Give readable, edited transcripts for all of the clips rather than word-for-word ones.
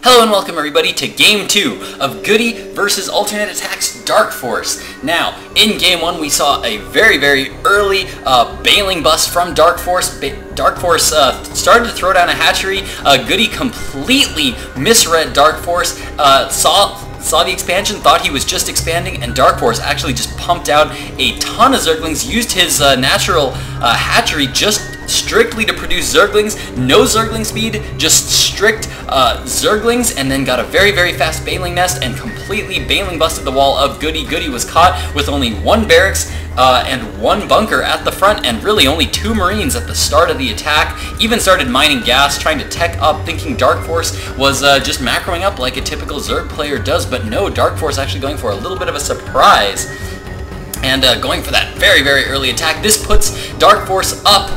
Hello and welcome everybody to Game 2 of Goody versus Alternate Attack's DarkFoRcE. Now, in Game 1 we saw a very early bailing bust from DarkFoRcE. DarkFoRcE started to throw down a hatchery. Goody completely misread DarkFoRcE, saw the expansion, thought he was just expanding, and DarkFoRcE actually just pumped out a ton of Zerglings, used his natural hatchery just strictly to produce Zerglings, no Zergling speed, just strict Zerglings, and then got a very fast bailing nest and completely bailing busted the wall of Goody. Goody was caught with only one barracks and one bunker at the front, and really only 2 Marines at the start of the attack. Even started mining gas, trying to tech up, thinking DarkFoRcE was just macroing up like a typical Zerg player does, but no, DarkFoRcE actually going for a little bit of a surprise and going for that very early attack. This puts DarkFoRcE up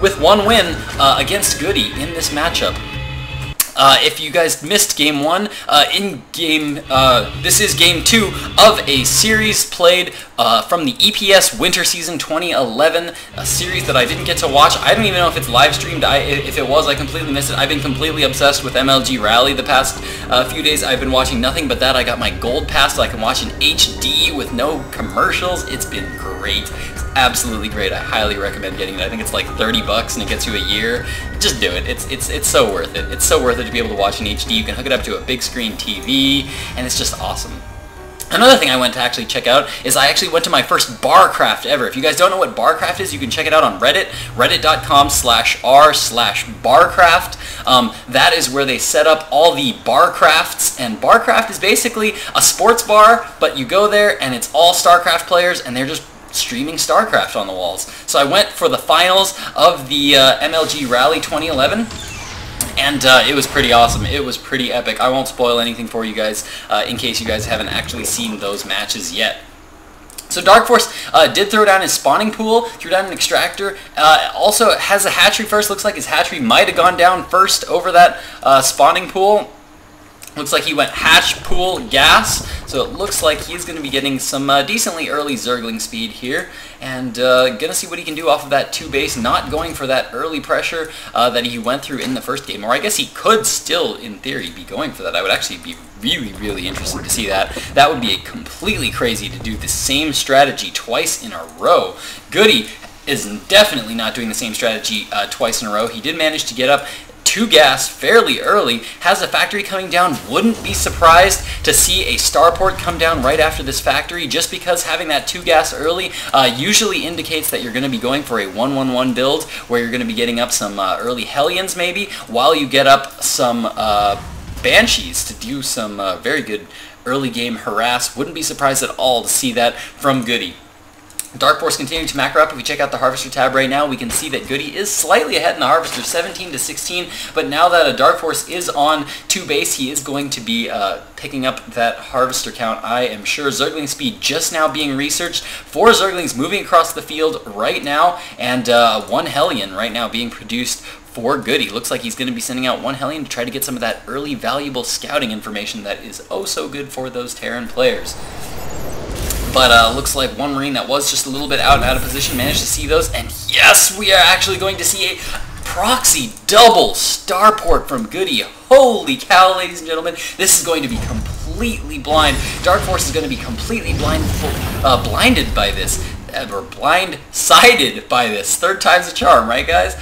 with 1 win against Goody in this matchup. If you guys missed Game 1, this is Game 2 of a series played from the EPS Winter Season 2011, a series that I didn't get to watch. I don't even know if it's live streamed. If it was, I completely missed it. I've been completely obsessed with MLG Rally the past few days. I've been watching nothing but that. I got my gold pass so I can watch in HD with no commercials. It's been great. It's absolutely great. I highly recommend getting it. I think it's like 30 bucks and it gets you a year. Just do it. It's so worth it. It's so worth it to be able to watch in HD. You can hook it up to a big screen TV, and it's just awesome. Another thing I went to actually check out is I actually went to my first barcraft ever. If you guys don't know what barcraft is, you can check it out on Reddit, reddit.com/r/barcraft. That is where they set up all the barcrafts, and barcraft is basically a sports bar, but you go there and it's all StarCraft players, and they're just streaming StarCraft on the walls. So I went for the finals of the MLG Rally 2011. And it was pretty awesome. It was pretty epic. I won't spoil anything for you guys in case you guys haven't actually seen those matches yet. So DarkFoRcE did throw down his spawning pool, threw down an extractor, also has a hatchery first. Looks like his hatchery might have gone down first over that spawning pool. Looks like he went hatch, pool, gas, so it looks like he's going to be getting some decently early Zergling speed here, and going to see what he can do off of that 2 base, not going for that early pressure that he went through in the first game, or I guess he could still, in theory, be going for that. I would actually be really interested to see that. That would be completely crazy to do the same strategy twice in a row. Goody is definitely not doing the same strategy twice in a row. He did manage to get up 2 gas fairly early, has a factory coming down. Wouldn't be surprised to see a starport come down right after this factory, just because having that 2 gas early usually indicates that you're going to be going for a 1-1-1 build, where you're going to be getting up some early Hellions maybe, while you get up some Banshees to do some very good early game harass. Wouldn't be surprised at all to see that from Goody. DarkFoRcE continuing to macro up. If we check out the Harvester tab right now, we can see that Goody is slightly ahead in the Harvester, 17-16, but now that DarkFoRcE is on 2 base, he is going to be picking up that Harvester count, I am sure. Zergling speed just now being researched. 4 Zerglings moving across the field right now, and 1 Hellion right now being produced for Goody. Looks like he's going to be sending out 1 Hellion to try to get some of that early valuable scouting information that is oh so good for those Terran players. But looks like 1 Marine that was just a little bit out of position managed to see those, and yes, we are actually going to see a proxy double starport from Goody. Holy cow, ladies and gentlemen, this is going to be completely blind. DarkFoRcE is going to be completely blinded by this, or blindsided by this. 3rd time's a charm, right guys?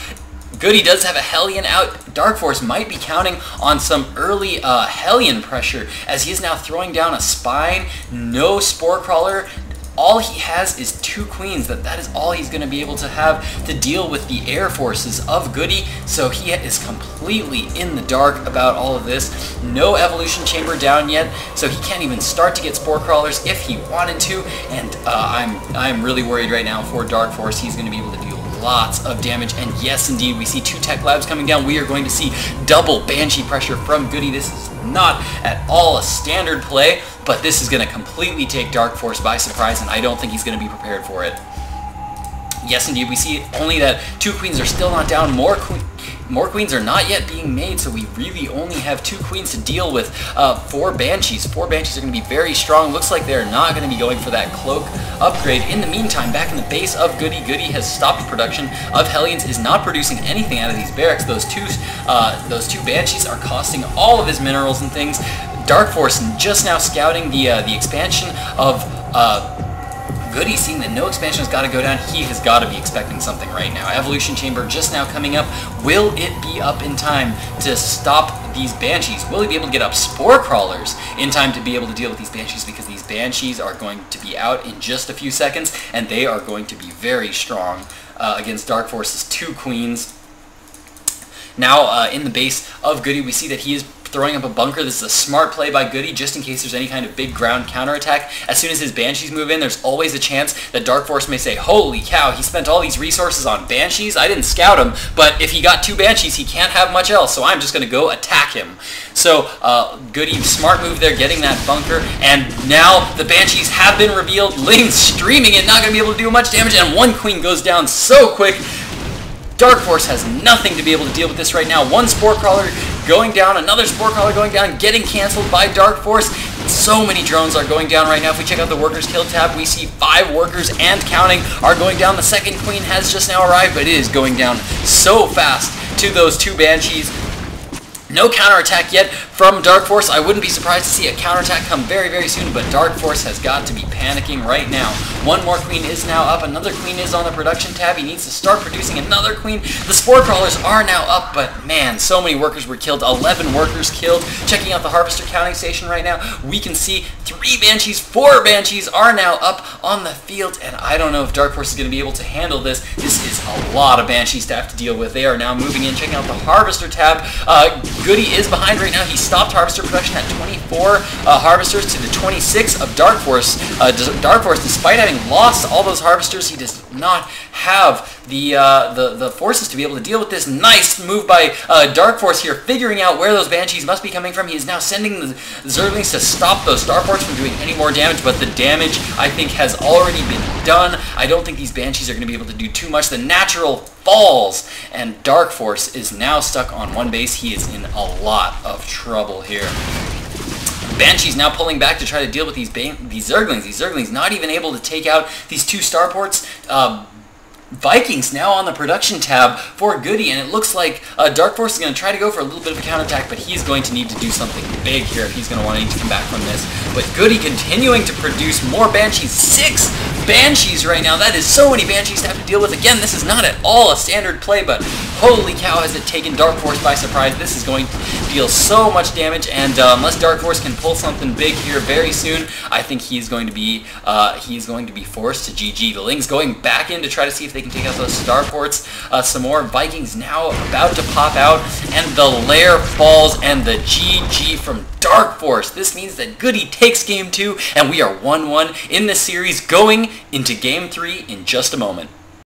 Goody does have a Hellion out. DarkFoRcE might be counting on some early Hellion pressure, as he is now throwing down a Spine, no Spore Crawler. All he has is 2 Queens. That is all he's going to be able to have to deal with the air forces of Goody, so he is completely in the dark about all of this. No Evolution Chamber down yet, so he can't even start to get Spore Crawlers if he wanted to, and I'm really worried right now for DarkFoRcE. He's going to be able to deal lots of damage, and yes indeed, we see 2 Tech Labs coming down. We are going to see double Banshee pressure from Goody. This is not at all a standard play, but this is going to completely take DarkFoRcE by surprise, and I don't think he's going to be prepared for it. Yes indeed, we see only that 2 Queens are still not down. More more queens are not yet being made, so we really only have 2 queens to deal with. 4 Banshees. 4 Banshees are going to be very strong. Looks like they're not going to be going for that cloak upgrade. In the meantime, back in the base of Goody, Goody has stopped production of Hellions, is not producing anything out of these barracks. Those two Banshees are costing all of his minerals and things. DarkFoRcE just now scouting the expansion of Goody, seeing that no expansion has got to go down. He has got to be expecting something right now. Evolution Chamber just now coming up. Will it be up in time to stop these Banshees? Will he be able to get up Spore Crawlers in time to be able to deal with these Banshees? Because these Banshees are going to be out in just a few seconds, and they are going to be very strong against DarkFoRcE's 2 queens. Now, in the base of Goody, we see that he is throwing up a bunker. This is a smart play by Goody, just in case there's any kind of big ground counterattack. As soon as his Banshees move in, there's always a chance that DarkFoRcE may say, holy cow, he spent all these resources on Banshees? I didn't scout him, but if he got 2 Banshees, he can't have much else, so I'm just going to go attack him. So, Goody, smart move there, getting that bunker, and now the Banshees have been revealed. Ling's streaming it, not going to be able to do much damage, and 1 queen goes down so quick. DarkFoRcE has nothing to be able to deal with this right now. 1 Spore Crawler going down, another Spore Crawler going down, getting canceled by DarkFoRcE. So many drones are going down right now. If we check out the Workers Kill tab, we see 5 workers and counting are going down. The second queen has just now arrived, but it is going down so fast to those 2 Banshees. No counterattack yet from DarkFoRcE. I wouldn't be surprised to see a counterattack come very, very soon, but DarkFoRcE has got to be panicking right now. 1 more queen is now up. Another queen is on the production tab. He needs to start producing another queen. The Spore Crawlers are now up, but man, so many workers were killed. 11 workers killed. Checking out the Harvester counting station right now, we can see 3 Banshees, 4 Banshees are now up on the field, and I don't know if DarkFoRcE is going to be able to handle this. This is a lot of Banshees to have to deal with. They are now moving in. Checking out the Harvester tab, Goody is behind right now. He stopped Harvester production at 24 Harvesters to the 26 of DarkFoRcE. DarkFoRcE, despite having lost all those Harvesters, he does not have the forces to be able to deal with this. Nice move by DarkFoRcE here, figuring out where those Banshees must be coming from. He is now sending the Zerglings to stop those Starports from doing any more damage, but the damage, I think, has already been done. I don't think these Banshees are going to be able to do too much. The natural falls, and DarkFoRcE is now stuck on 1 base. He is in a lot of trouble here. Banshees now pulling back to try to deal with these Zerglings. These Zerglings not even able to take out these 2 Starports. Vikings now on the production tab for Goody, and it looks like DarkFoRcE is going to try to go for a little bit of a counterattack, but he's going to need to do something big here if he's going to want to come back from this. But Goody continuing to produce more Banshees. 6 Banshees right now. That is so many Banshees to have to deal with. Again, this is not at all a standard play, but holy cow, has it taken DarkFoRcE by surprise. This is going to deal so much damage, and unless DarkFoRcE can pull something big here very soon, I think he is going to be forced to GG. The Lings going back in to try to see if they can take out those Starports some more. Vikings now about to pop out, and the lair falls, and the GG from DarkFoRcE. This means that Goody takes Game 2, and we are 1-1 in this series, going into Game 3 in just a moment.